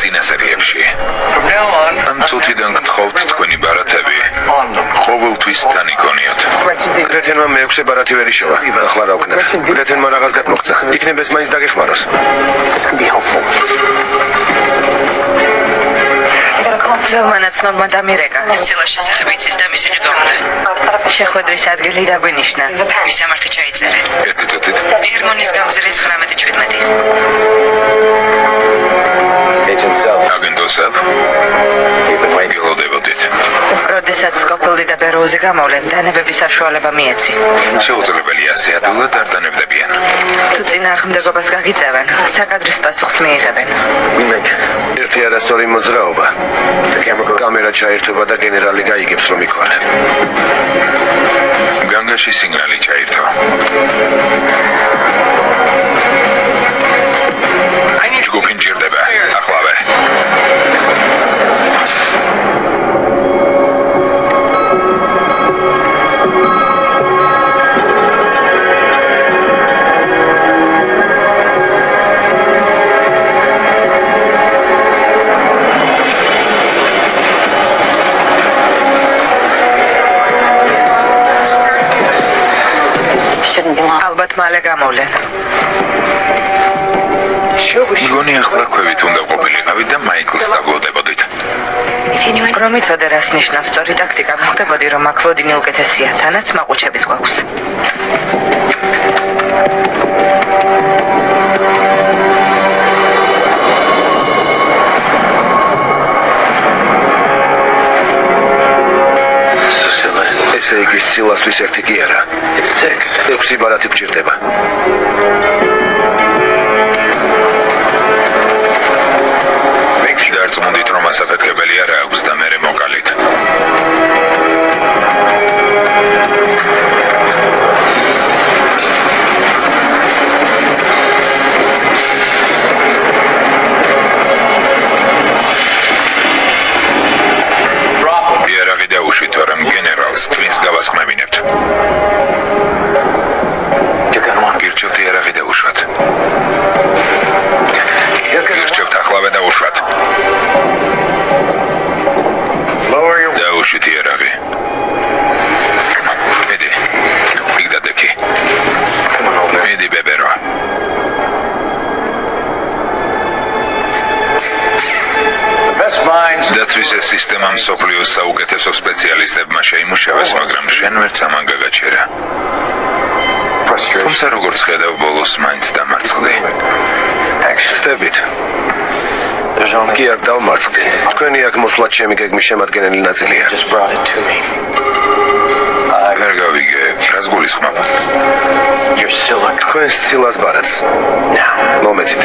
წინა სერიებში. ამ წუთიდან გთხოვთ თქვენი ბარათები ყოველთვის თან იქონიოთ. გრეთენმა მეექვსე ბარათი ვერ იშოვა. ახლა რა ვქნათ? გრეთენმა რაღაც გადმოგცა. იქნებ ეს მაინც დაგეხმაროს. ძველმა ნაცნობმა დამირეკა სცილას შესახებ იცის და მისი ყიდვა უნდა. შეხვედრის ადგილი დაგვინიშნა. მისამართი ჩაიწერე. ერთი წუთით. ერმონის გამზირი 19:17. აგენტოსებ. გელოდებოდით. როდესაც სკოფელდი და ბეროუზი გამოვლენ, დანებების საშუალება მიეცი. შეუძლებელია ასე ადვილად არ დანებდებიან. თუ წინააღმდეგობას გაგიწევენ, საკადრის პასუხს მიიღებენ. ერთი არასწორი მოძრაობა. კამერა ჩაირთვება და გენერალი გაიგებს რომ იქ ვარ. განგაში სიგნალი ჩაირთვა. ჯგუფი მჭირდება. ახლავე. ალბათ მალე გამოვლენ. მგონი ახლა ქვევით უნდა ყოფილიყავით და მაიკლს დაგლოდებოდით. რომ იცოდე რას ნიშნავს სწორი ტაქტიკა, მოხდებოდი რომ მაკლოდინი უკეთესია, თანაც მაყუჩების გვაქვს. ესე იგი სცილასთვის ერთი კი არა. 6 ბარათი გჭირდება. დარწმუნდით რომ ასაფეთქებელი არ აქვს და მერე მოკალით. იარაღი დაუშვით, რომ გენერალს twins გავასხმევინებთ. გირჩევთ იარაღი დაუშვათ. გირჩევთ ახლავე დაუშვათ. დაუშვით იარაღი. მიდი, იქ დადექი. მიდი ბებერო. დაცვის ეს სისტემა მსოფლიოს საუკეთესო სპეციალისტებმა შეიმუშავეს, მაგრამ შენ ვერც ამან გაგაჩერა. თუმცა როგორც ხედავ, ბოლოს მაინც დამარცხდი. ხსდებით. კი არ დავმარცხდი. თქვენი აქ მოსვლა ჩემი გეგმის შემადგენელი ნაწილია. ვერ გავიგე, რას გულისხმობ? თქვენ სცილას ბარათს. მომეცით.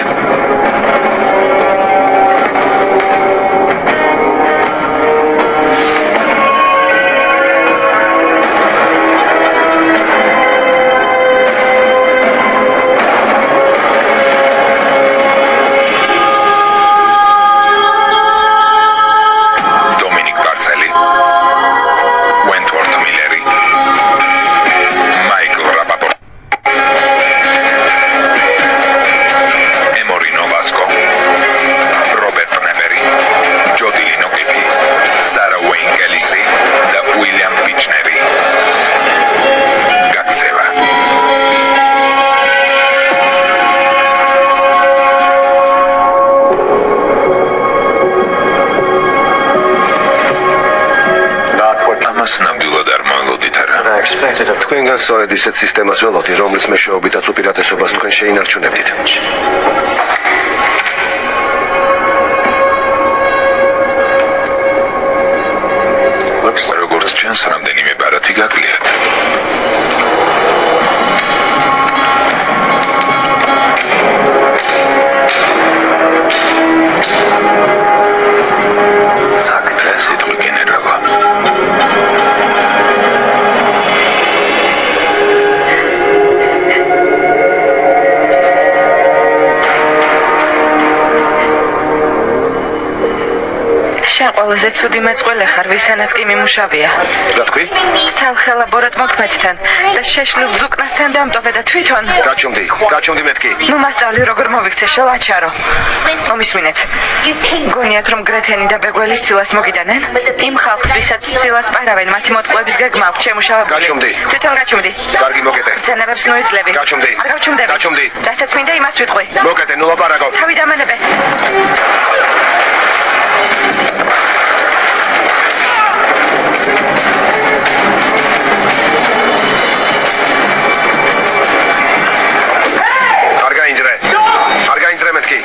თქვენგან სწორედ ისეთ სისტემას ველოდი, რომლის მეშვეობითაც უპირატესობას თქვენ შეინარჩუნებდით. როგორც ჩანს, რამდენიმე ბარათი გაკლიათ. სიტყვი გენერალა. შენ ყველაზე ცუდი მეწყვილე ხარ, ვისთანაც კი მიმუშავია. რა თქვი? სალხელაბოროტ მოქმედთან და შეშლილ ზუკნასთან დამტოვე და თვითონ გაჩომდი მეთქი. ნუ მასწავლი როგორ მოვიქცე შელაჩარო. მომისმინეთ. გონიათ რომ გრეთენი და ბეგველი ცილას მოგიდანენ? იმ ხალხს ვისაც ცილას პარავენ მათი მოტყუების გეგმა აქვს შემუშავებული. გაჩომდი. თვითონ გაჩომდი. კარგი მოკეთე. ბრძანებებს ნოიწლები. გაჩომდი. არ გავჩომდები. გაჩომდი. რასაც მინდა იმას ვიტყვი. მოკეთე, ნუ ლაპარაკო. თავი დამანებე. არ გაინძრე მეთქი.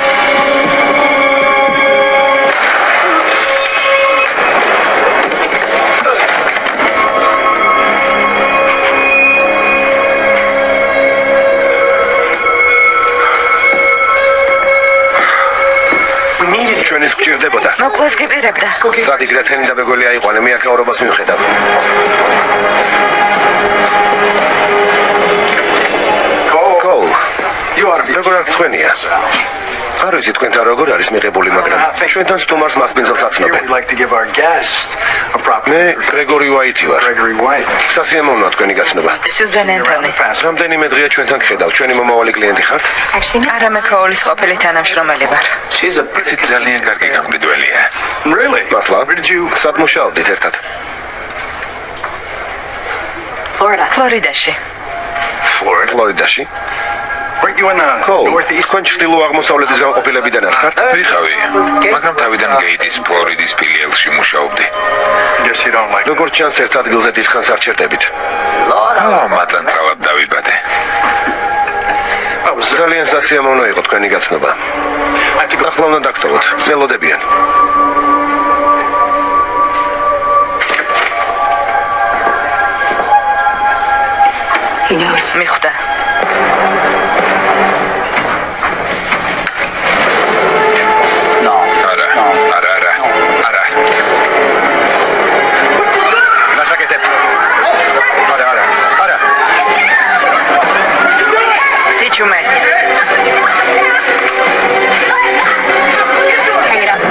ჩვენის გჭირდებოდა. მოკლეს გიპირებდა. წადი გრეთენი და ბეგველი აიყვანე, მე აქაურობას მივხედავ. კოულ. როგორ არ გწვენია? არ ვიცი თქვენთან როგორ არის მიღებული, მაგრამ ჩვენთან სტუმარს მასპინძელს აცნობენ. მე გრეგორი უაიტი ვარ. სასიამოვნოა თქვენი გაცნობა. სუზან ენტონი. რამდენიმე დღეა ჩვენთან გხედავ. ჩვენი მომავალი კლიენტი ხართ? არა, მე კოულის ყოფილი თანამშრომელი ვარ. იცით, ძალიან კარგი გამყიდველია. მართლა? სად მუშაობდით ერთად? ფლორიდაში. ფლორიდაში? თქვენ ჩრდილო-აღმოსავლეთის განყოფილებიდან არ ხართ? ვიხავი, მაგრამ თავიდან გეიტის ფლორიდის ფილიალში მუშაობდი. როგორ ჩანს ერთ ადგილზე დიდხანს არ ჩერდებით? მაწანწალად დავიბადე. ძალიან სასიამოვნო იყო თქვენი გაცნობა. ახლა უნდა დაგტოვოთ, ველოდებიან. მიხვდა. არა. გასაკეთებ. არა. სიჩუმე.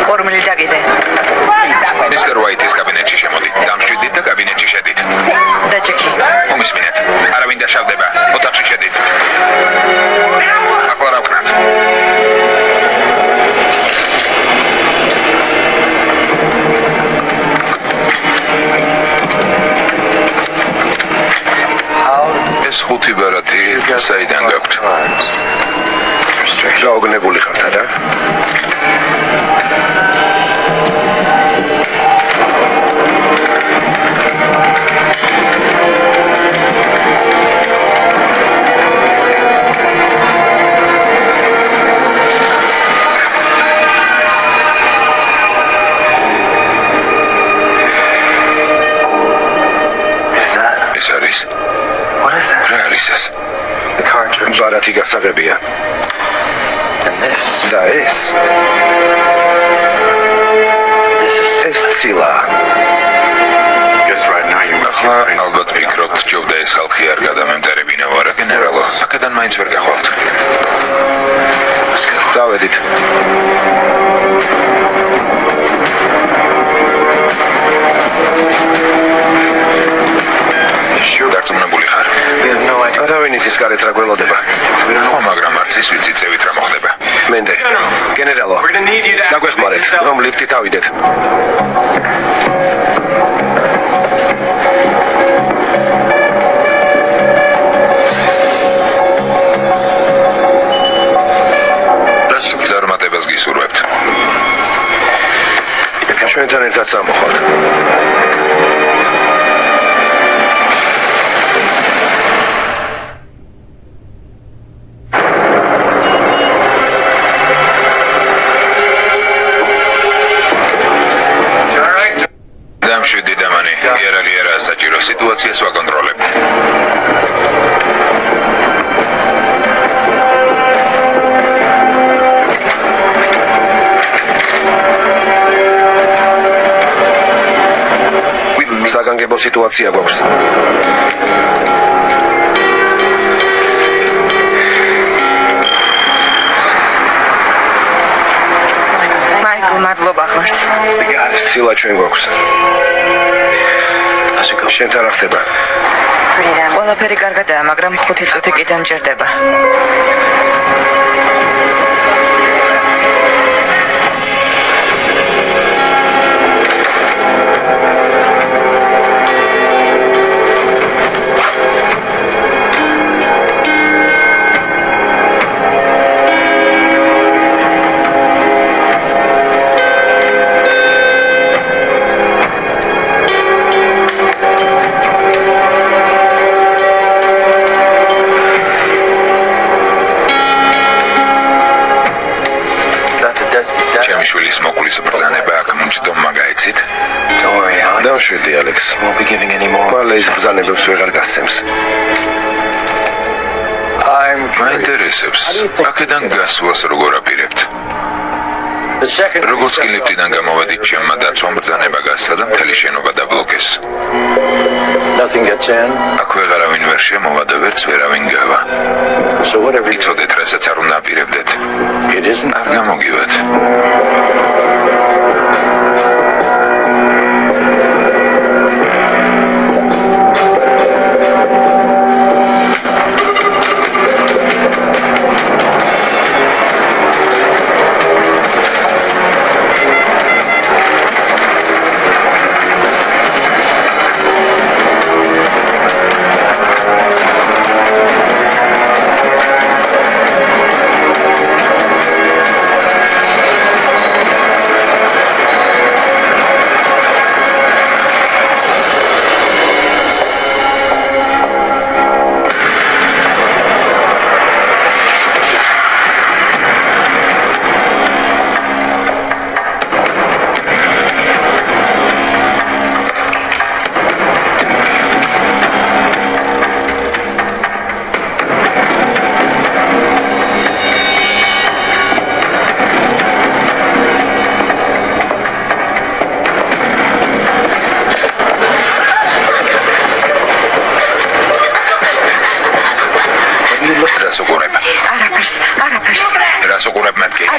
ფორმული დაგიდე. მისტერ უაიტის კაბინეტში შემოდი. დამშვიდით და კაბინეტში შედით. დაჭიქი. მომისმინეთ. არავინ დაშავდება. ოთახში შედით. ახლა რა ვქნათ? ეს ხუთი ბარათი საიდან გაქვთ? გაოგნებული ხართ, არა? ბარათი გასაღებია. და ეს ცილა. ახლა ალბათ ფიქრობთ, ჯობდა ეს ხალხი არ გადამემტერებინა ვარა გენერალო. აქედან მაინც ვერ გახვალთ. წავედით. დარწმუნებული ხარ? არავინ იცის გარეთ რა გველოდება. მაგრამ არც ის ვიცით ზევით რა მოხდება. მენდე, გენერალო, დაგვეხმარეთ, რომ ლიფტით ავიდეთ. წარმატებას გისურვებთ. ჩვენთან ერთად წამოხვათ. დამშვიდი დამანი, იერა საჭირო სიტუაციას ვაკონტროლებთ. საგანგებო სიტუაცია გვაქვს. მაიკლ, მადლობა ღმერთს. ცილა ჩვენ გვაქვს. შენთან რა ხდება? ყველაფერი კარგადაა, მაგრამ 5 წუთი კიდე მჭირდება. ჩემი შვილის მოკვლის ბრძანება აქ მჯდომმა გაიცით? დავშვიდი, ალექს. მალე ის ბრძანებებს ვეღარ გასცემს. მაინტერესებს, აქედან გასვლას როგორ აპირებთ? როგორც კი ლიფტიდან გამოვედით, ჩემმა დაცვამ ბრძანება გასცა და მთელი შენობა დაბლოკეს. აქ ვეღარავინ ვერ შემოვა და ვერც ვერავინ გავა. იცოდეთ, რასაც არ უნდა აპირებდეთ. არ გამოგივათ.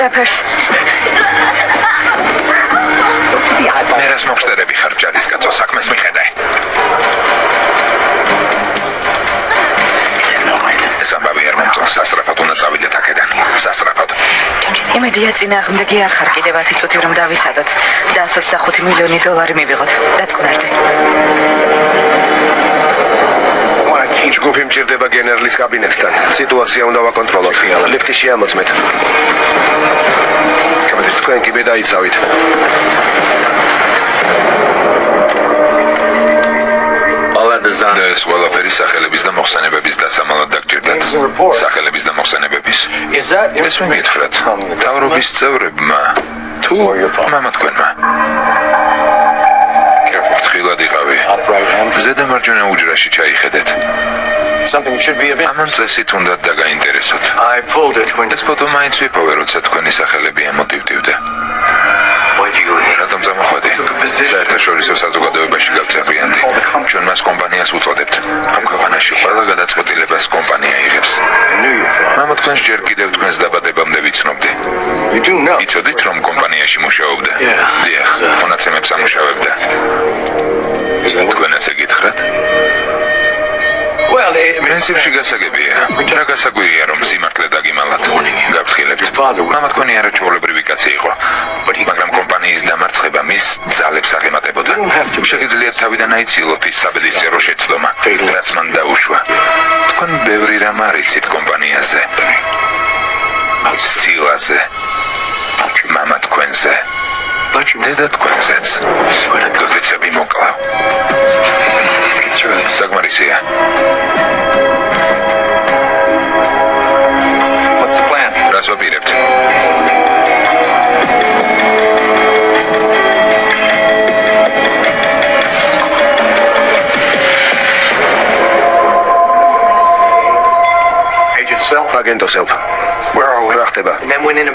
არაფერს. მე რას მოხდერები ხარ ჯარისკაცო, საქმეს მიხედე. ეს ამბავი არ მომწონს, სასწრაფოდ უნდა წავიდეთ აქედან. სასწრაფოდ. იმედია წინააღმდეგი არ ხარ კიდევ 10 წუთი რომ დავისადოთ და 25 მილიონი დოლარი მივიღოთ. დაწყნარდე. ჯგუფი მჭირდება გენერლის კაბინეტთან. სიტუაცია უნდა ვაკონტროლოთ. ლიფტი შეამოწმეთ. თქვენ კი ბედაიცავით. და ეს ყველაფერი სახელების და მოხსენებების დასამალად დაგჭირდათ. სახელების და მოხსენებების? ეს ვინ გითხრათ? მთავრობის წევრებმა თუ მამა თქვენმა? ფრთხილად იყავი. ზედა მარჯვენა უჯრაში ჩაიხედეთ. ამან წესით უნდა დაგაინტერესოთ. ეს ფოტო მაინც ვიპოვე, როცა თქვენი სახელები ემოტივდივდა. რატომ წამოხვედი? საერთაშორისო საზოგადოებაში გავწერიანდი. ჩვენ მას კომპანიას უწოდებთ. ამ ქვეყანაში ყველა გადაწყვეტილებას კომპანია იღებს. მამა თქვენს ჯერ კიდევ თქვენს დაბადებამდე ვიცნობდი. იცოდით, რომ კომპანიაში მუშაობდა? დიახ, მონაცემებს ამუშავებდა. თქვენაც ეგითხრათ? პრინციპში გასაგებია. რა გასაგვირია, რომ სიმართლე დაგიმალათ. გაფრთხილებთ. მამა თქვენი არაჩვეულებრივი კაცი იყო. მაგრამ კომპანიის დამარცხება მის ძალებს აღემატებოდა. შეგიძლიათ თავიდან აიცილოთ ის საბედისწერო შეცდომა, რაც მან დაუშვა. თქვენ ბევრი რამ არ იცით კომპანიაზე. სცილაზე. მამა თქვენზე. დედა თქვენზეც. გაგეცები მოკლავ. საკმარისია. რას ვაპირებთ? აგენტო სელფ. რა ხდება?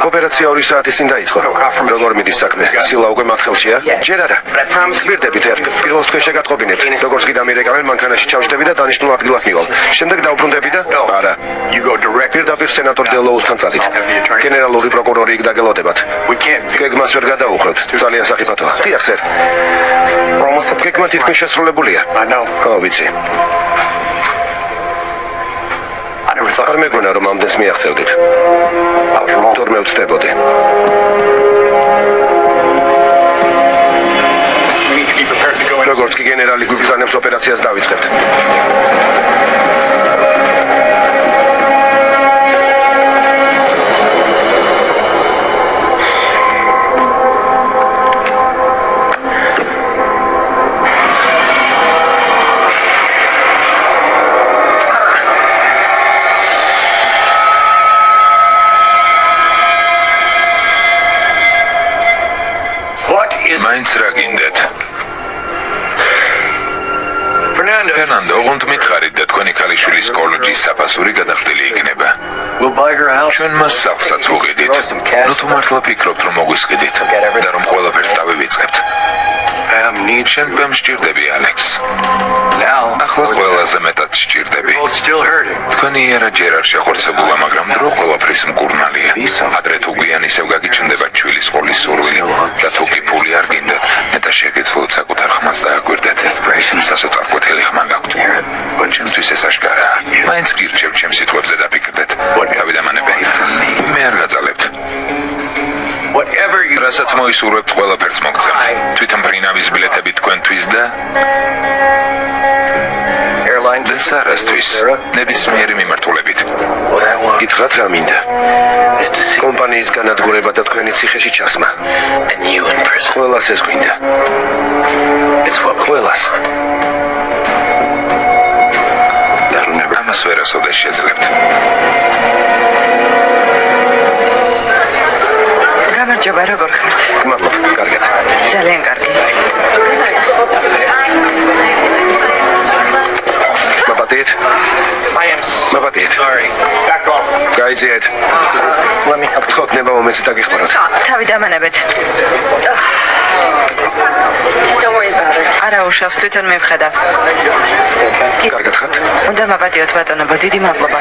ოპერაცია 2 საათის წინ დაიწყო. როგორ მიდის საქმე? ცილა უკვე მათ ხელშია? ჯერ არა. ვირდებით ერთ. პირველს თქვენ შეგატყობინეთ. როგორც კი დამირეკავენ, მანქანაში ჩავშდები და დანიშნულ ადგილას მივალ. შემდეგ დავბრუნდები და არა. პირდაპირ სენატორ დელოუსთან წადით. გენერალური პროკურორი იქ დაგელოდებათ. გეგმას ვერ გადაუხოთ. ძალიან სახიფათოა. დიახ, სერ. გეგმა თითქმის შესრულებულია. ხო, ვიცი. არ მეგონა რომ ამდენს მიაღწევდით. თორმე ვწდებოდი. როგორც კი გენერალი გვიბრძანებს ოპერაციას დავიწყებთ. მაინც რა გინდათ? ფერნანდო, ოღონდ მითხარით და თქვენი ქალიშვილის კოლეჯის საფასური გადახდილი იქნება. ჩვენ მას სახლსაც ვუყიდით. ნუ თუ მართლა ფიქრობთ, რომ მოგვისყიდით და რომ ყველაფერს დავივიწყებთ. შენ პემ სჭირდები, ალექს. ახლა ყველაზე მეტად სჭირდები. თქვენი იერა ჯერ არ შეხორცებულა, მაგრამ დრო ყველაფრის მკურნალია. ადრე თუ გვიან ისევ გაგიჩნდებათ შვილის სკოლის სურვილი და თუ კი ფული არ გინდათ, მეტად შეგეძლოთ საკუთარ ხმას დააკვირდეთ. სასოწარკვეთილი ხმა გაქვთ. ჩემთვის ეს აშკარაა. მაინც გირჩევთ ჩემ სიტყვებზე დაფიქრდეთ. თავიდამანებელი. მე არ გაწალებთ. რასაც მოისურვებთ, ყველაფერს მოგცემთ. თვითონ ფრინავის ბილეთები თქვენთვის და სარასთვის ნებისმიერი მიმართულებით. გითხრათ რა მინდა? კომპანიის განადგურება და თქვენი ციხეში ჩასმა. ყველას ეს გვინდა. ყველას. ამას ვერასოდეს შეძლებთ. გამარჯობა, როგორ ხართ? გმადლობ, კარგად. ძალიან კარგი. მაპატიეთ. მაპატიეთ. გაიძიეთ. გთხოვთ ნება მომეცი დაგიხმაროთ. თავიდამანებით. არა უშავს, თვითონ მივხედავ. კარგად ხართ? უნდა მაპატიოთ ბატონებო, დიდი მადლობა.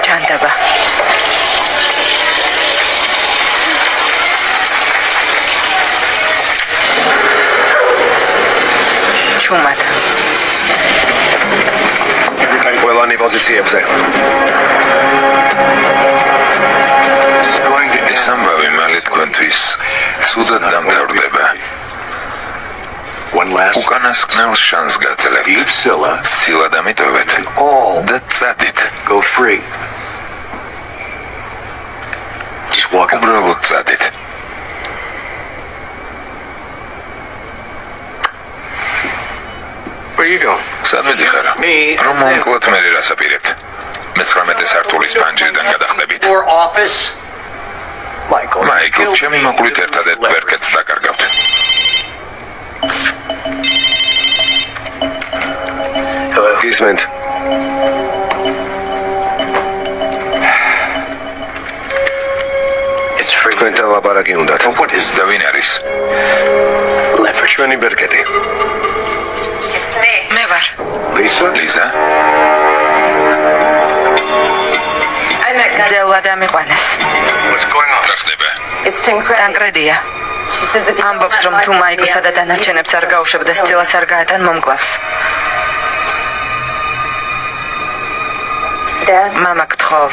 ჩანდაბა. ჩუმად. ყველანი პოზიციებზე. ეს ამბავი მალე თქვენთვის ცუდად დამთავრდება. უკანასკნელ შანსს გაძლევთ. სცილად ამიტოვეთ და წადით. უბრალოდ წადით. სად მიდიხარ? რომ მომკლათ მე რას აპირებთ? მე-19 სართულის ფანჯრიდან გადახდებით. მაიკლ, ჩემი მოკლით ერთადერთ ბერკეტს დაკარგავთ. გისმენთ. თქვენთან ლაპარაკი უნდათ. და ვინ არის? ჩვენი ბერკეტი. მე ვარ. ლიზა? ძევლად ამიყვანეს. რა ხდება? ტანკრედია. ამბობს, რომ თუ მაიკლსა და დანარჩენებს არ გაუშვებ და სცილას არ გაატან, მომკლავს. მამა გთხოვ.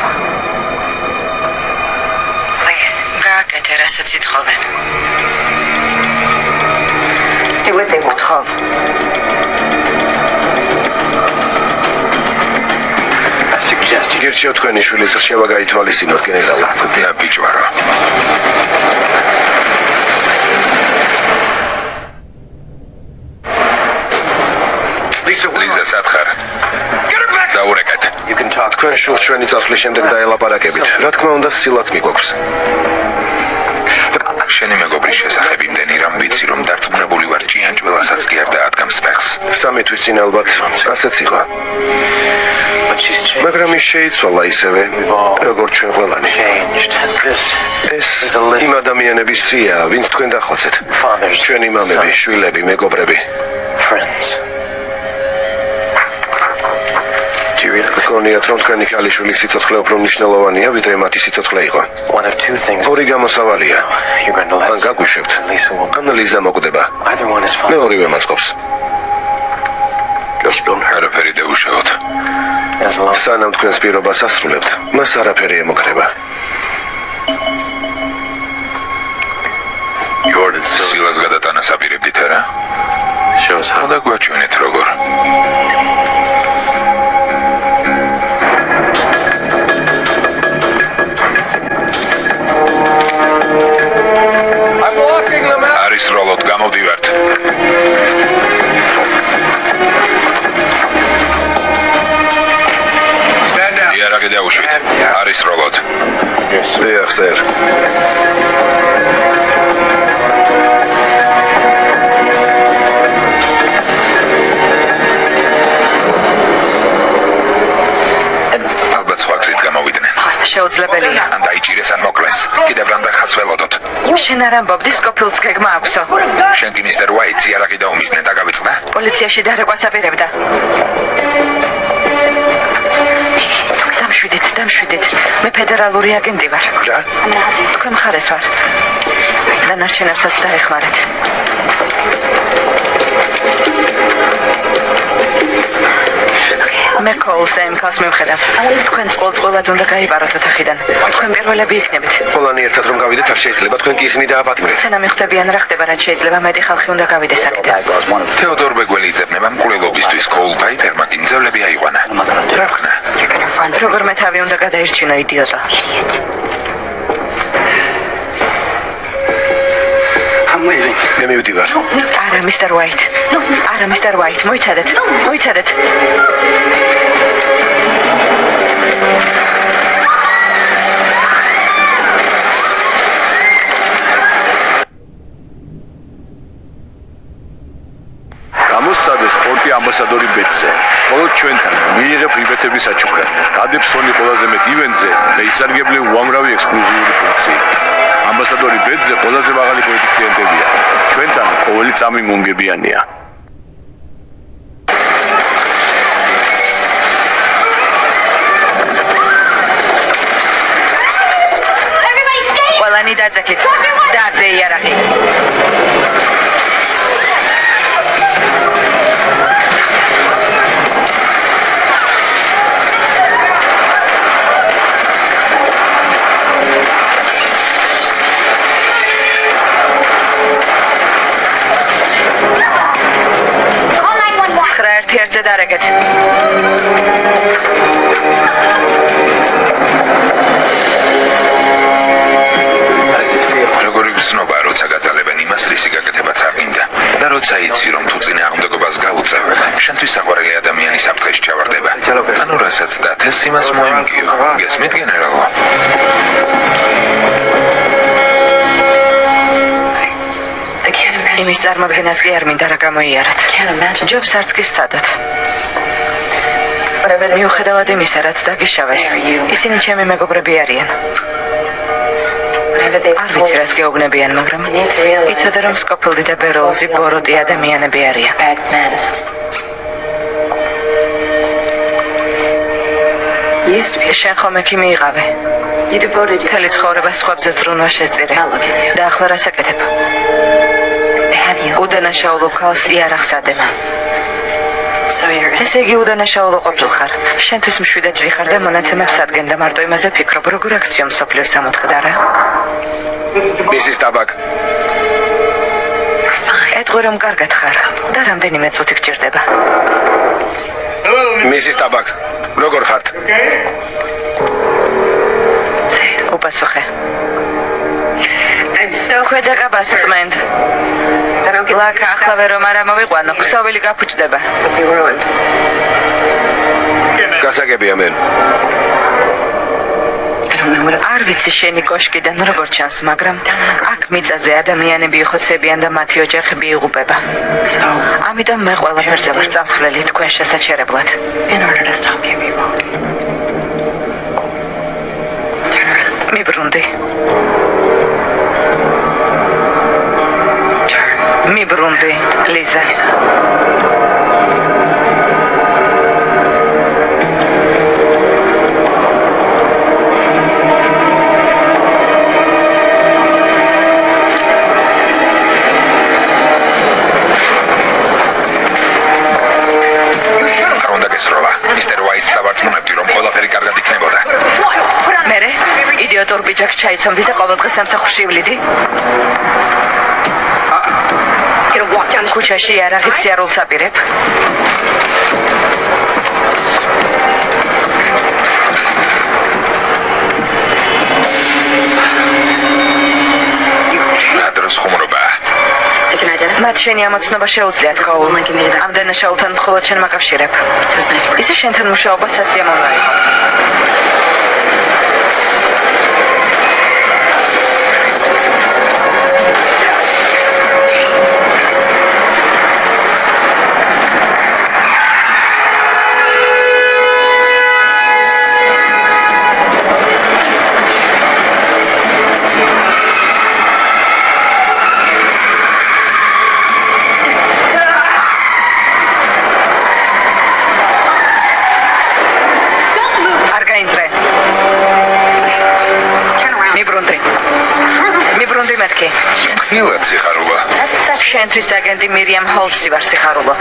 გააკეთე, რასაც ითხოვენ. გთხოვ. გირჩევ თქვენი შვილის რჩევა გაითვალისწინოთ, გენერალი. და ბიჭვარო. ლიზა, სათხარ. დაურეკეთ. თქვენ შვილს ჩვენი წასვლის შემდეგ დაელაპარაკებით. რა თქმა უნდა, სილაც მიგვაქვს. შენი მეგობრის შესახებ იმდენი რამ ვიცი, რომ დარწმუნებული ვარ, ჭიანჭველასაც კი არ დაადგამ ფეხს. 3 თვის წინ ალბათ ასეც იყო. მაგრამ ის შეიცვალა ისევე, როგორც ჩვენ ყველანი. ეს იმ ადამიანების სია, ვინც თქვენ დახოცეთ. ჩვენი მამები, შვილები, მეგობრები. გონიათ, რომ თქვენი ქალიშვილის სიცოცხლე უფრო მნიშვნელოვანია, ვიდრე მათი სიცოცხლე იყო. ორი გამოსავალია. ან გაგვიშვებთ, ან ლიზა მოკვდება. მეორივე მაწყობს. არაფერი დაუშავოთ. სანამ თქვენს პირობას ასრულებთ, მას არაფერი ემუქრება. სილას გადატანას აპირებდით არა? და გვაჩვენეთ როგორ. არის როლოთ, გამოვდივართ. იარაღი დაუშვით. არის როლოთ. დიახ, სერ. ალბათ სხვა გზით გამოვიდნენ. შეუძლებელია. ან დაიჭირეს, ან მოკლეს. კიდევ რამ დახას ველოდოთ. შენ არ ამბობდი სკოფილდს გეგმა აქვსო. შენ კი მისტერ უაიტს იარაღი დაუმიზნე და გავიწყდა? პოლიციაში დარეკვას აპირებდა. დამშვიდით. მე ფედერალური აგენტი ვარ. რა? თქვენ მხარეს ვარ. დანარჩენებსაც დაეხმარეთ. მე კოლს და იმ ქალს მივხედავ. თქვენ ყოველწლიურად უნდა გაიპაროთ ოთახიდან. თქვენ პირველები იქნებით. ყველანი ერთად რომ გავიდეთ, არ შეიძლება, თქვენ კი ისინი დააპატიმრეთ. სანამ იხდებიან რა ხდება, რაც შეიძლება მეტი ხალხი უნდა გავიდეს აქედან. თეოდორ ბეგველი იძებნება მკვლელობისთვის კოლ დაიფერმა კი მძევლები აიყვანა. რა ვქნა? როგორ მე თავი უნდა გადაირჩინო, იდიოტო. მე მივდივარ. არა, მისტერ უაიტ. არა, მისტერ უაიტ, მოიცადეთ. გამოსცადე სპორტი ამბასადორი ბეტზე. მხოლოდ ჩვენთან მიიღებ რიბეთების საჩუქრად. გადებ სონი ყველაზე მეტ ივენტზე და ისარგებლე უამრავი ექსკლუზიური ფუნქციით. ამბასადორი ბეტზე ყველაზე მაღალი კოეფიციენტებია. ჩვენთან ყოველი წამი მომგებიანია. ყველანი დაძეკით. დარდე იარაღი. ერთზე დარეგეთ. როგორი გრძნობა, როცა გაძალებენ იმას, რისი გაკეთებაც არ გინდა. და როცა იცი, რომ თუ წინააღმდეგობას გაუწევ, შენთვის საყვარელი ადამიანი საფრთხეში ჩავარდება. ანუ რასაც დათეს, იმას მოემგიო. გესმით, გენერალო? იმის წარმოადგენაც კი არ მინდა რა გამოიარეთ. ჯობს არც კი სცადოთ. მიუხედავად იმისა, რაც დაგიშავეს, ისინი ჩემი მეგობრები არიან. არ ვიცი რას გეუბნებიან, მაგრამ იცოდე რომ სკოფილდი და ბეროლზი ბოროტი ადამიანები არიან. შენ ხომ ექიმი იყავი. მთელი ცხოვრება სხვებზე ზრუნვა შესწირე და ახლა რას აკეთებ? უდანაშაულო ქალს იარაღს ადებ. ესე იგი უდანაშაულო ყოფილხარ. შენთვის მშვიდად ზიხარ და მონაცემებს ადგენ და მარტო იმაზე ფიქრობ, როგორ აქციო მსოფლიოს სამოთხდა რა? მისის ტაბაკ. ეტყვი რომ კარგად ხარ და რამდენიმე წუთი გჭირდება. მისის ტაბაკ. როგორ ხართ? უპასუხე. ქვედა კაბას წმენდ. ლაკა ახლავე რომ არ ამოვიყვანო, ქსოვილი გაფუჭდება. გასაგებია მე. არ ვიცი შენი კოშკიდან როგორ ჩანს, მაგრამ აქ მიწაზე ადამიანები იხოცებიან და მათი ოჯახები იღუპება. ამიტომ მე ყველაფერზე ვარ წამსვლელი თქვენ შესაჩერებლად. მიბრუნდი. მიბრუნდი, ლიზა. იდიოტურ ბიჭაკს ჩაიცომდი და ყოველდღე სამსახურში ვლიდი. ქუჩაში იარაღით სიარულს აპირებ. მათ შენი ამოცნობა შეუძლიათ, კოულ. ამ დანაშაულთან მხოლოდ შენ მაკავშირებ. ისე შენთან მუშაობა სასიამოვნო იყო. ხილად სიხარულო. შენთვის აგენტი მირიამ ჰოლცი ვარ, სიხარულო.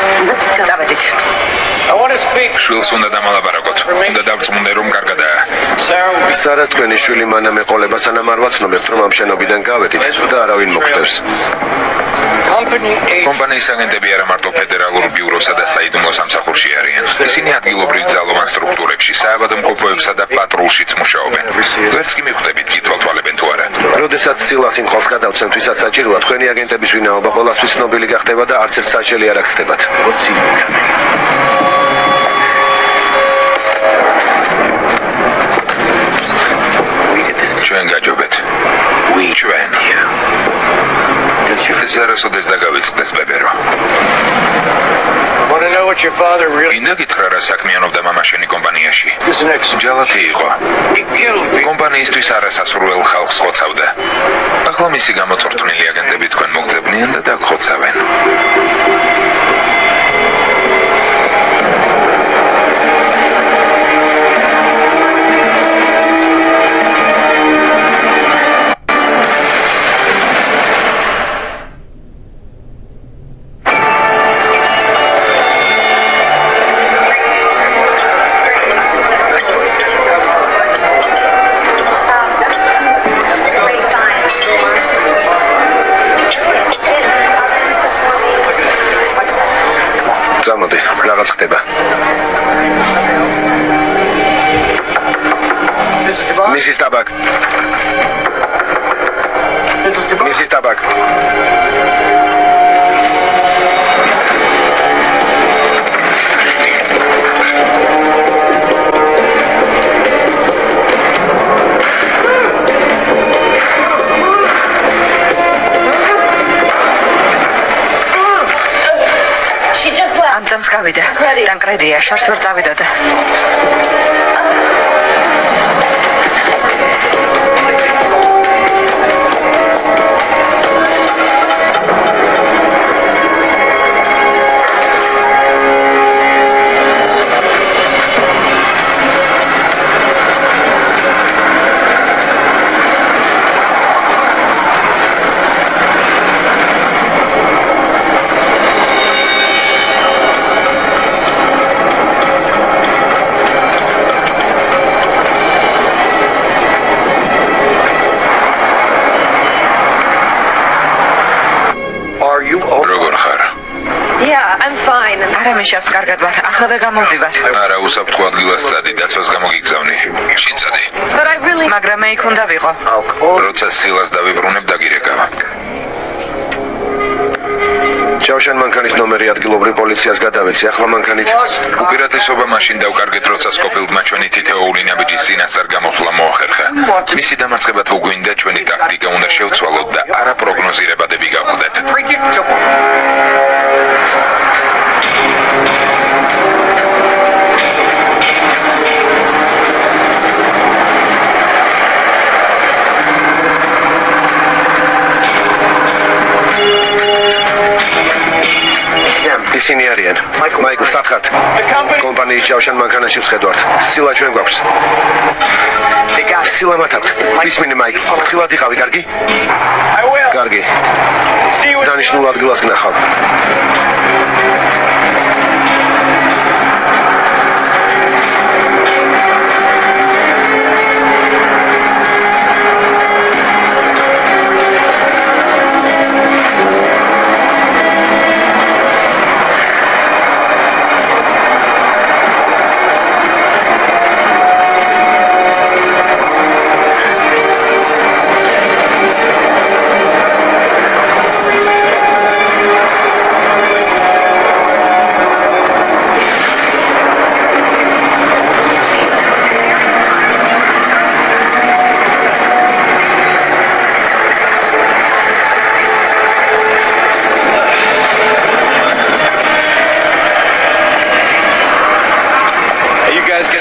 წავედით. შვილს უნდა დამალაპარაკოთ. უნდა დავწმუნდე რომ კარგადაა. სარა თქვენი შვილი მანამ ეყოლება სანამ არ ვაცნობებთ რომ ამ შენობიდან გავედით და არავინ მოგვდევს. კომპანიის აგენტები არა მარტო ფედერალურ ბიუროსა და საიდუმლო სამსახურში არიან. ისინი ადგილობრივ ძალოვან სტრუქტურებში, საავადმყოფოებსა და პატრულშიც მუშაობენ. ვერც კი მიხვდებით კითვალთვალებენ თუ არა. როდესაც სილას იმ ხალხს გადავცემთ, ვისაც საჭიროა, თქვენი აგენტების ვინაობა ყველასთვის ცნობილი გახდება და არც ერთ საჭელი არ აქცდებათ. ჩვენ გაჯობეთ. ჩვენ. ეს არასოდეს დაგავიწყდეს ბებერო. ინდა გითხრა რა საქმიანობდა მამა შენი კომპანიაში. ჯალათი იყო. კომპანიისთვის არასასურველ ხალხს ხოცავდა. ახლა მისი გამოწორთნილი აგენტები თქვენ მოგძებნიან და დაგხოცავენ. გამოდი, რაღაც ხდება. მისის ტაბაკ. მისის ტაბაკ. ამწამს გავიდა. დანკრედია, შარს ვერ წავიდოდა. როგორ ხარ? არა მიშავს კარგად ვარ. ახლავე გამოვდივარ. არა უსაფრთხო ადგილას წადი, დაცვას გამოგიგზავნი. შინ წადი. მაგრამ მე იქ უნდა ვიყო. როცა სილას დავიბრუნებ, დაგირეკავა. ჯავშან მანქანის ნომერი ადგილობრივ პოლიციას გადავეცი. ახლა მანქანით უპირატესობა მაშინ დავკარგეთ, როცა სკოფილდმა ჩვენი თითოეული ნაბიჯის წინასწარ გამოხლა მოახერხა. მისი დამარცხება თუ გვინდა, ჩვენი ტაქტიკა უნდა შევცვალოთ და არა პროგნოზირებადები გავხდეთ. ისინი არიან. მაიკლ, სათხართ. კომპანიის ჯავშან მანქანაში ვხედავთ. სილა ჩვენ გვაქვს. სილა მათ აქვს. ისმინე მაიკლ. ფრთხილად იყავი, კარგი? კარგი. დანიშნულ ადგილას გნახავ.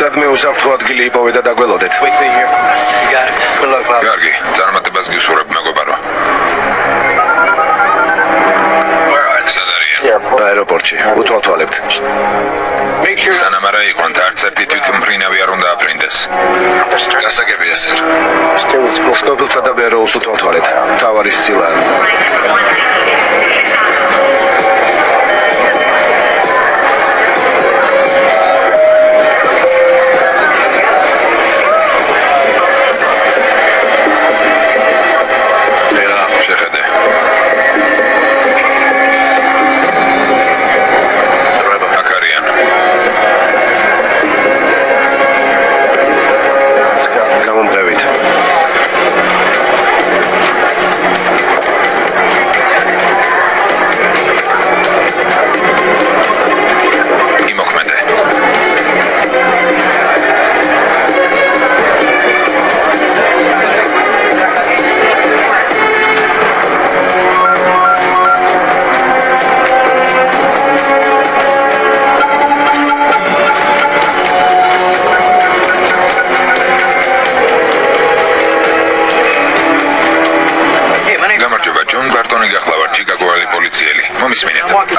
სადმე უსაფრთხო ადგილი იპოვე და დაგველოდეთ. კარგი, წარმატებას გისურვებ, მეგობარო. სად არიან? აეროპორტში. უთვალთვალებთ. სანამ არა იყვანთ, არც ერთი თვითმფრინავი არ უნდა აფრინდეს. გასაგებია, სერ. სკოფილდსა და ბეროულს უთვალთვალეთ. თავარის სილაა.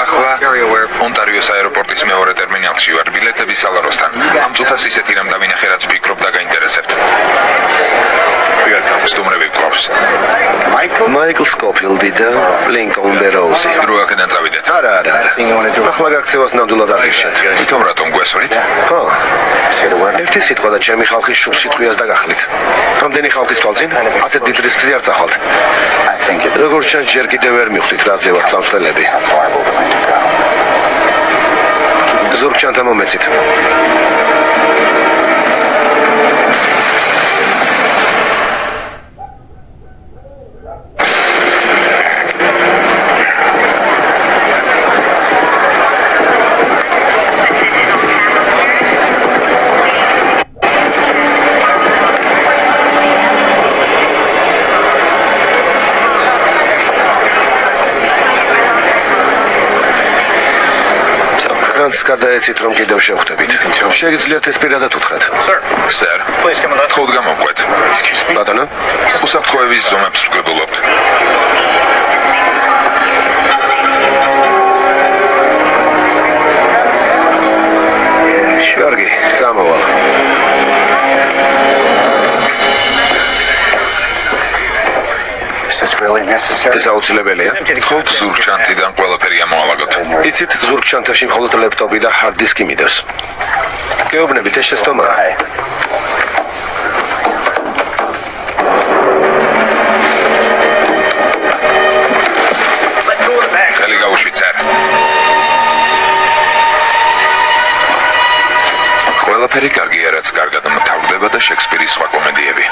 ახლა ონტარიოს აეროპორტის მეორე ტერმინალში ვარ, ბილეთები სალაროსთან. ამ წუთას ისეთი რამ დავინახე, რაც ვფიქრობ და გაინტერესებთ. სტუმრები გვყავს. მაიკლ სკოფილდი და ლინკოლნ ბეროუზი. დრო აქედან წავიდეთ. არა. ახლა გაქცევას ნამდვილად არ გიშეთ. თვითონ რატომ გვესვრით? ხო. ერთი სიტყვა და ჩემი ხალხის შუბ-სიტყვიას დაგახლით. რამდენი ხალხის თვალწინ ასეთ დიდ რისკზე არ წახვალთ. როგორც ჩანს, ჯერ კიდევ ვერ მივხვდით, რაზე ვართ წამსვლელები. ზურგჩანთა მომეცით. გადაეცით, რომ კიდევ შევხვდებით. შეგიძლიათ ეს პირადად უთხრათ. სერ, თხოვთ გამოვყვეთ. ბატონო, უსაფრთხოების ზომებს ვკრებულობთ. კარგი, წამოვალ. ეს აუცილებელია. თხოვთ ზურგჩანთიდან ყველაფერი ამოალაგოთ. იცით, ზურგჩანთაში მხოლოდ ლეპტოპი და ჰარდ დისკი მიდევს. გეუბნებით, ეს შეცდომაა. ხელი გაუშვით, სერ. ყველაფერი კარგია, რაც კარგად მთავრდება და შექსპირის სხვა კომედიები.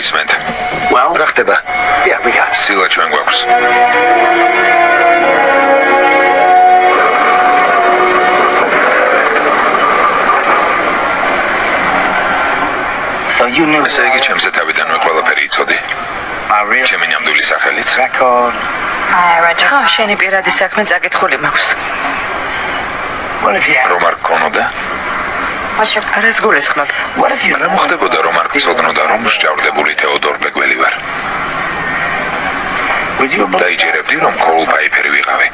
მოგისმენთ. რა ხდება? ცილა ჩვენ გვაქვს. ესე იგი ჩემზე თავიდანვე ყველაფერი იცოდი. ჩემი ნამდვილი სახელიც. ხო, შენი პირადი საქმე წაკითხული მაქვს. რომ არ გქონოდა? რაც გულისხმობ? რა მოხდებოდა რომ არ გწოდნოდა რომ მსჯავრდებული თეოდორ ბეგველი ვარ? დაიჯერებდი რომ კოულ ფაიფერი ვიყავი.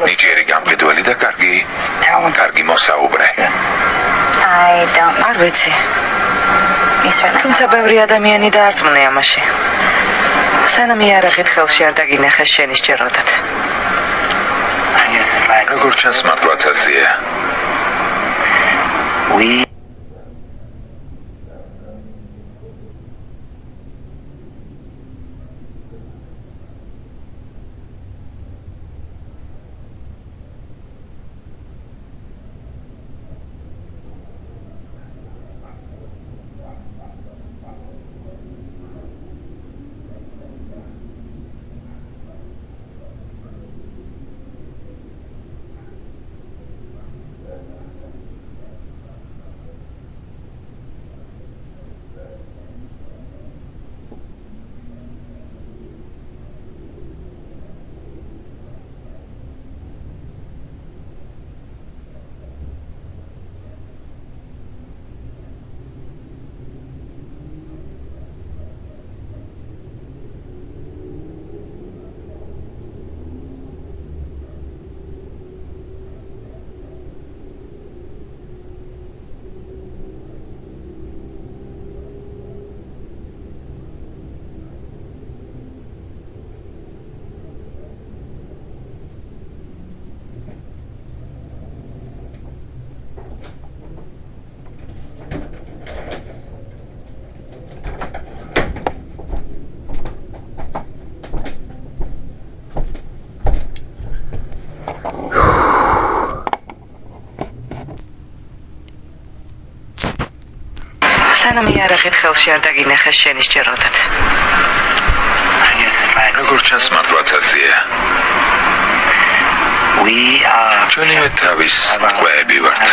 ნიჭიერი გამყიდველი და კარგი მოსაუბრე. არ ვიცი. თუმცა ბევრი ადამიანი დაარწმუნე ამაში. სანამ იარაღით ხელში არ დაგინახეს შენი სჯეროდათ. როგორც ჩანს მართლაც ასეა. სანამ იარაღით ხელში არ დაგინახეს შენი სჯეროდათ. როგორც ჩანს მართლაც ასეა. ჩვენივე თავის ტყვეები ვართ.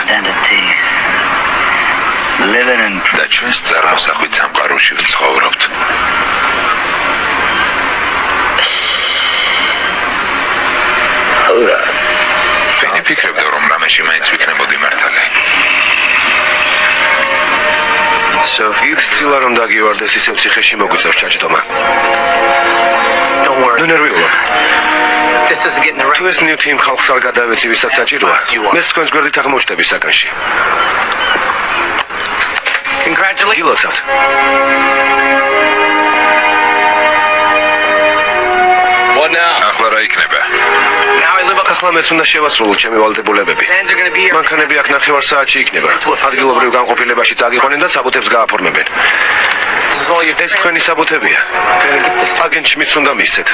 და ჩვენს წარმოსახვით სამყაროში ვცხოვრობთ. ვინი ფიქრობდა რომ რამეში მაინც ვიქნებოდი მართალი? ცილა რომ დაგივარდეს ისევ ციხეში მოგვიწევს ჩაჯდომა. ნუ ნერვიულობ. თუ ეს ნივთი იმ ხალხს არ გადავეცი ვისაც საჭიროა, მეც თქვენს გვერდით აღმოჩნდები საკანში. გილოცავთ. ახლა რა იქნება? ახლა მეც უნდა შევასრულო ჩემი ვალდებულებები. მანქანები აქ ნახევარ საათში იქნება. ადგილობრივ განყოფილებაში წაგიყვანენ და საბუთებს გააფორმებენ. ეს თქვენი საბუთებია. აგენტ შმიდს უნდა მისცეთ.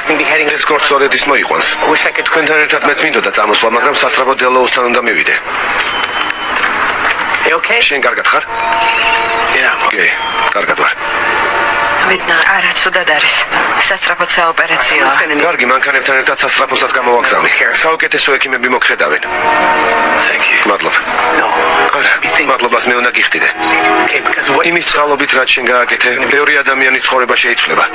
ეს კორწორედ ის მოიყვანს. თქვენთან ერთად მეც მინდოდა წამოსვლა, მაგრამ სასწრაფო დელოუსთან უნდა მივიდე. შენ კარგად ხარ? კი, კარგად ვარ. არა, ცუდად არის. სასწრაფოდ საოპერაციოა. კარგი, მანქანებთან ერთად სასწრაფოსაც გამოვაგზავნე. საუკეთესო ექიმები მოგხედავენ. მადლობა. არა, მადლობას მე უნდა გიხდიდე. იმის წყალობით რაც შენ გააკეთე, ბევრი ადამიანის ცხოვრება შეიცვლება.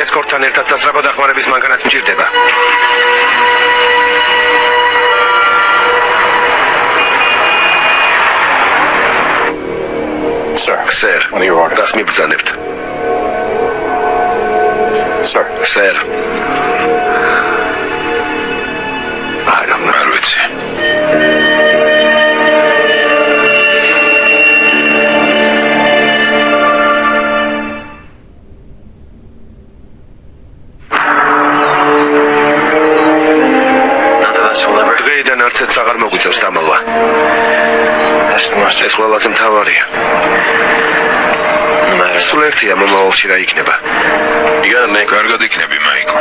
ესკორტთან ერთად სასწრაფო დახმარების მანქანაც მჭირდება. Sir, რას მიბრძანებთ? Sir. არ ვიცი. დღეიდან არცერთ აღარ მოგვიწევს დამალვა. ეს ყველაზე მთავარია. სულ ერთია მომავალში რა იქნება. კარგად იქნები, მაიკლ.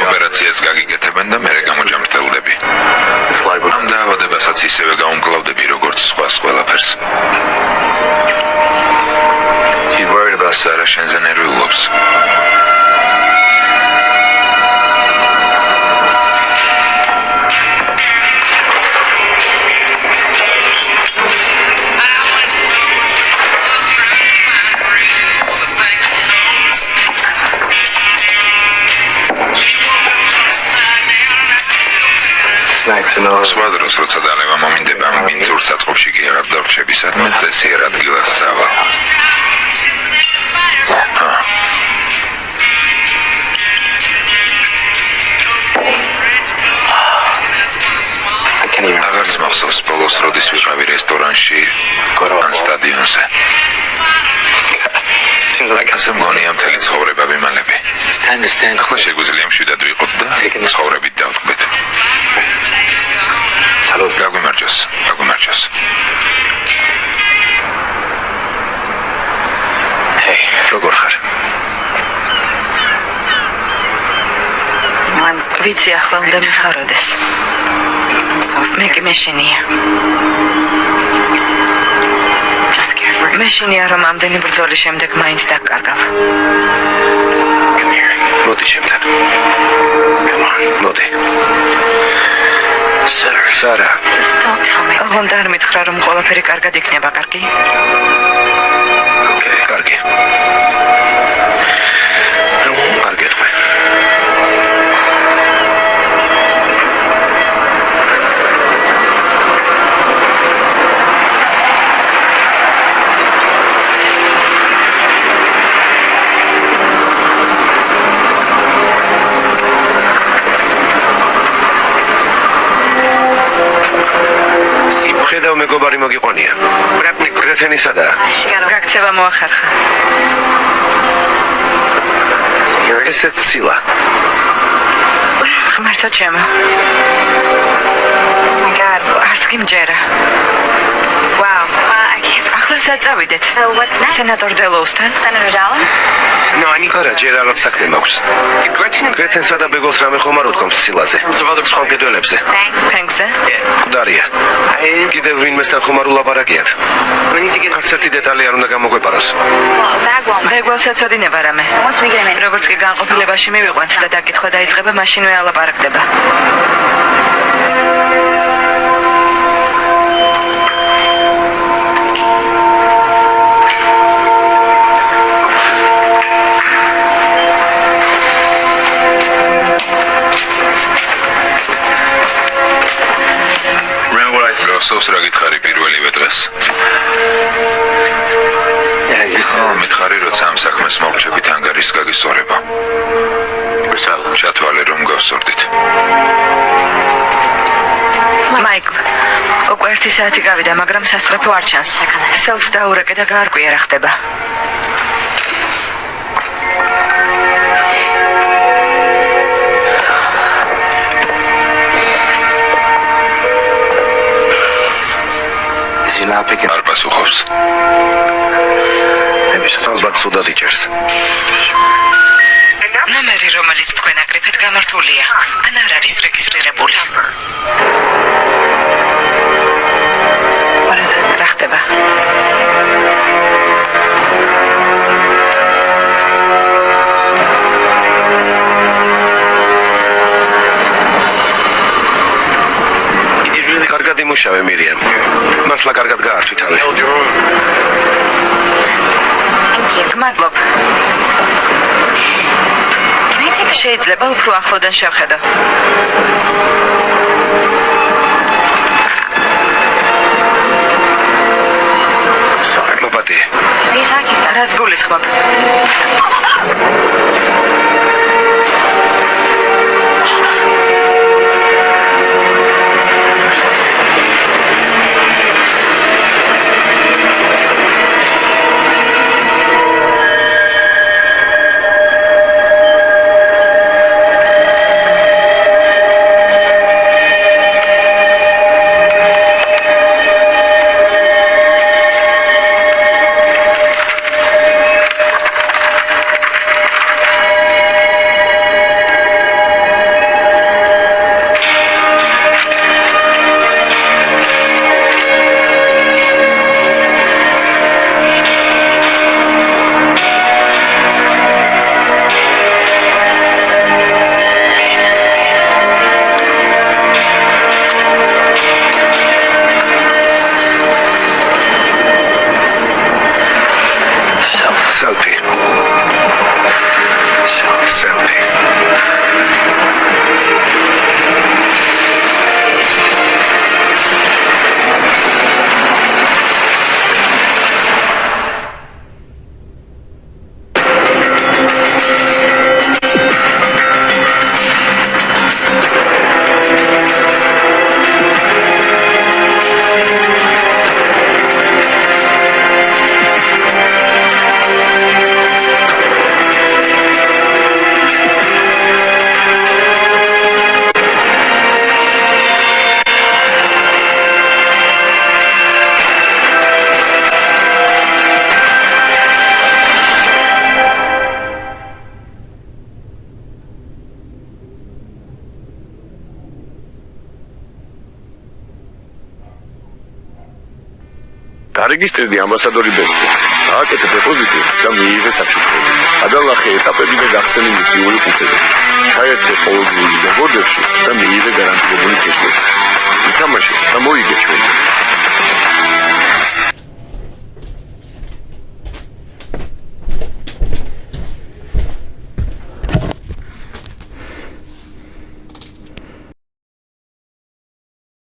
ოპერაციას გაგიკეთებენ და მერე გამოჯამრთელდები. ამ დაავადებასაც ისევე გაუმკლავდები, როგორც სხვას ყველაფერს. სარა შენზე ნერვიულობს. სხვა დროს, როცა დალევა მომინდება, მინძურ საწყობში კი აღარ დარჩები, სადმე წესიერ ადგილას წავა. აღარც მახსოვს ბოლოს როდის ვიყავი რესტორანში ან სტადიონზე. ასე მგონია მთელი ცხოვრება ვიმალები. ახლა შეგვიძლია მშვიდად ვიყოთ და ცხოვრებით დავთქვით. გაგვიმარჯოს. როგორ ხარ? ვიცი ახლა უნდა მიხაროდეს. მე კი მეშინია. მეშინია რომ ამდენი ბრძოლის შემდეგ მაინც დაკარგავ. მოდი შემთან. მოდი. სარა. აღონდა არ მითხრა რომ ყველაფერი კარგად იქნება, კარგი? კარგი. არ გეტყვი. ხედავ მეგობარი მოგიყვანია. გრეთენისა და გაქცევა მოახერხა. ესეც ცილა. ღმერთო ჩემო. არც კი მჯერა. ახლა საწავიდეთ. სენატორ დელოუსთან. არა, ჯერ არ საქმე მაქვს. გრეთენსა და ბეგოლს რამე ხომ არ უთქვამს ცილაზე. სხვა მკედველებზე. ფენგზე? მკვდარია. კიდევ ვინმესთან ხომ არ ულაპარაკიათ. არც ერთი დეტალი არ უნდა გამოგვეპაროს. ბეგოლს ეცოდინება რამე. როგორც კი განყოფილებაში მივიყვანთ და დაკითხვა დაიწყება, მაშინვე ალაპარაკდება. გასავს რა გითხარი პირველივე დღეს. მითხარი როცა ამ საქმეს მოვჩებით ანგარის გაგისწორება. ჩათვალე რომ გავსწორდით. მაიკლ, უკვე 1 საათი გავიდა, მაგრამ სასწრაფო არ ჩანს. სელფს დაურეკე და გაარკვია რა ხდება. არ პასუხობს. ალბათ სუდად იჭერს. ნომერი, რომელიც თქვენ აკრიფეთ, გამართულია. ან არ არის რეგისტრირებული. რა ხდება? კარგად იმუშავე, მირიამ. მართლა კარგად გაართვითავე. გმადლობ. შეიძლება უფრო ახლოდან შევხედო. მოპატი. რას გულისხმობ? დარეგისტრირდი ამბასადორი ბეტზე. გააკეთე დეპოზიტი და მიიღე საჩუქრები. გადალახე ეტაპები და გახსენე მისტიური ყუთები. ჩაერთე ყოველდღიური დაბორდებში და მიიღე გარანტირებული კეშბექი. ითამაშე და მოიგე ჩვენი.